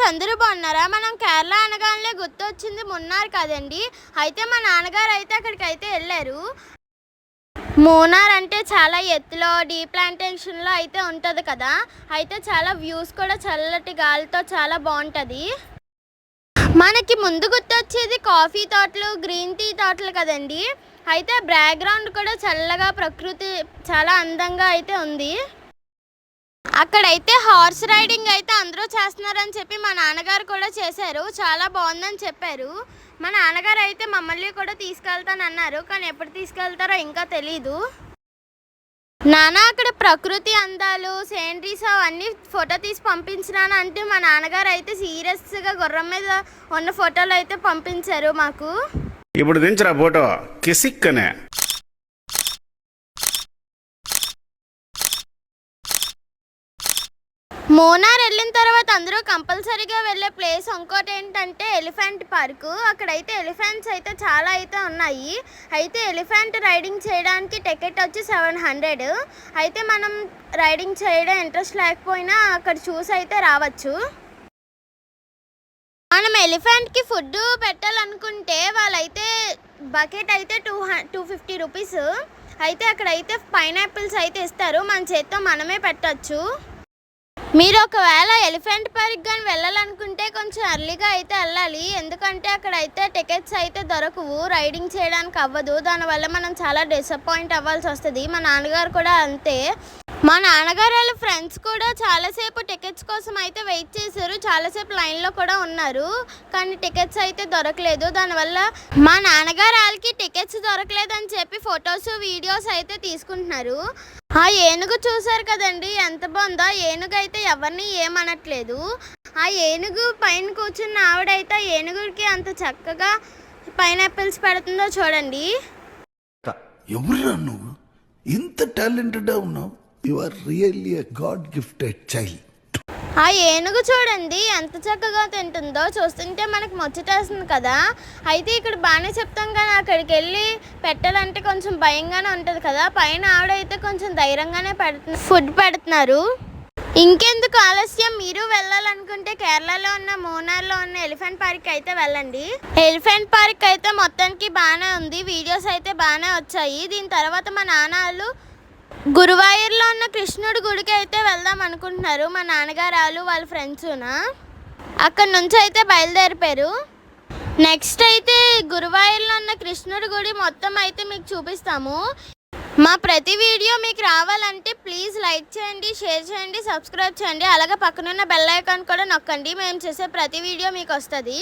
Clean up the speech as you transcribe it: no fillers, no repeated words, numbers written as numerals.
అందరూ బాగున్నారా? మనం కేరళ అనగానే గుర్తొచ్చింది మున్నార్ కదండి. అయితే మా నాన్నగారు అయితే అక్కడికైతే వెళ్ళారు. మూనార్ అంటే చాలా ఎత్తులో డీ ప్లాంటేషన్లో అయితే ఉంటుంది కదా. అయితే చాలా వ్యూస్ కూడా చల్లటి గాలితో చాలా బాగుంటుంది. మనకి ముందు గుర్తొచ్చేది కాఫీ తోటలు, గ్రీన్ టీ తోటలు కదండి. అయితే బ్యాక్గ్రౌండ్ కూడా చల్లగా, ప్రకృతి చాలా అందంగా అయితే ఉంది. అక్కడైతే హార్స్ రైడింగ్ అయితే అందరూ చేస్తున్నారని చెప్పి మా నాన్నగారు కూడా చేశారు. చాలా బాగుందని చెప్పారు. మా నాన్నగారు అయితే మమ్మల్ని కూడా తీసుకెళ్తానన్నారు, కానీ ఎప్పుడు తీసుకెళ్తారో ఇంకా తెలీదు. నాన్న అక్కడ ప్రకృతి అందాలు, సీనరీస్ అవన్నీ ఫోటో తీసి పంపించినాను అంటే మా నాన్నగారు అయితే సీరియస్గా గుర్రం మీద ఉన్న ఫోటోలు అయితే పంపించారు మాకు. ఇప్పుడు దించరా ఫోటో కిసిక్కనే. మూనార్ వెళ్ళిన తర్వాత అందరూ కంపల్సరీగా వెళ్ళే ప్లేస్ ఇంకోటి ఏంటంటే ఎలిఫెంట్ పార్కు. అక్కడైతే ఎలిఫెంట్స్ అయితే చాలా అయితే ఉన్నాయి. అయితే ఎలిఫెంట్ రైడింగ్ చేయడానికి టికెట్ వచ్చి 700. అయితే మనం రైడింగ్ చేయడం ఇంట్రెస్ట్ లేకపోయినా అక్కడ చూసి అయితే రావచ్చు. మనం ఎలిఫెంట్కి ఫుడ్ పెట్టాలనుకుంటే వాళ్ళైతే బకెట్ అయితే 250 రూపీస్. అయితే అక్కడైతే పైనాపిల్స్ అయితే ఇస్తారు, మన చేత్తో మనమే పెట్టచ్చు. మీరు ఒకవేళ ఎలిఫెంట్ పార్క్ కానీ వెళ్ళాలనుకుంటే కొంచెం ఎర్లీగా అయితే వెళ్ళాలి. ఎందుకంటే అక్కడైతే టికెట్స్ అయితే దొరకవు, రైడింగ్ చేయడానికి అవ్వదు. దానివల్ల మనం చాలా డిసప్పాయింట్ అవ్వాల్సి వస్తుంది. మా నాన్నగారు కూడా అంతే. మా నాన్నగారు వాళ్ళ ఫ్రెండ్స్ కూడా చాలాసేపు టికెట్స్ కోసం అయితే వెయిట్ చేశారు. చాలాసేపు లైన్లో కూడా ఉన్నారు, కానీ టికెట్స్ అయితే దొరకలేదు. దానివల్ల మా నాన్నగారు వాళ్ళకి టికెట్స్ దొరకలేదని చెప్పి ఫొటోస్, వీడియోస్ అయితే తీసుకుంటున్నారు. ఆ ఏనుగు చూసారు కదండి, ఎంత బాగుందో. ఏనుగు అయితే ఎవరిని ఏమనట్లేదు. ఆ ఏనుగు పైన కూర్చున్న ఆవిడైతే ఏనుగుకి అంత చక్కగా పైనాపిల్స్ పెడుతుందో చూడండి. ఎవరురా నువ్వు? ఇంత టాలెంటెడ్ ఉన్నావు. You are really a god gifted child. ఆ ఏనుగు చూడండి ఎంత చక్కగా తింటుందో. చూస్తుంటే మనకు ముచ్చటేస్తుంది కదా. అయితే ఇక్కడ బాగానే చెప్తాం కానీ అక్కడికి వెళ్ళి పెట్టాలంటే కొంచెం భయంగానే ఉంటుంది కదా. పైన ఆవిడైతే కొంచెం ధైర్యంగానే ఫుడ్ పెడుతున్నారు. ఇంకెందుకు ఆలస్యం, మీరు వెళ్ళాలనుకుంటే కేరళలో ఉన్న మూనార్లో ఉన్న ఎలిఫెంట్ పార్క్ అయితే వెళ్ళండి. ఎలిఫెంట్ పార్క్ అయితే మొత్తానికి బాగానే ఉంది, వీడియోస్ అయితే బాగానే వచ్చాయి. దీని తర్వాత మా నాన్నలు గురువాయూర్లో ఉన్న కృష్ణుడి గుడికి అయితే వెళ్దాం అనుకుంటున్నారు. మా నాన్నగారు వాళ్ళ ఫ్రెండ్స్నా అక్కడ నుంచి అయితే బయలుదేరిపారు. నెక్స్ట్ అయితే గురువాయూర్లో ఉన్న కృష్ణుడి గుడి మొత్తం అయితే మీకు చూపిస్తాము. మా ప్రతి వీడియో మీకు రావాలంటే ప్లీజ్ లైక్ చేయండి, షేర్ చేయండి, సబ్స్క్రైబ్ చేయండి. అలాగే పక్కనున్న బెల్ ఐకాన్ కూడా నొక్కండి. మేము చేసే ప్రతి వీడియో మీకు వస్తుంది.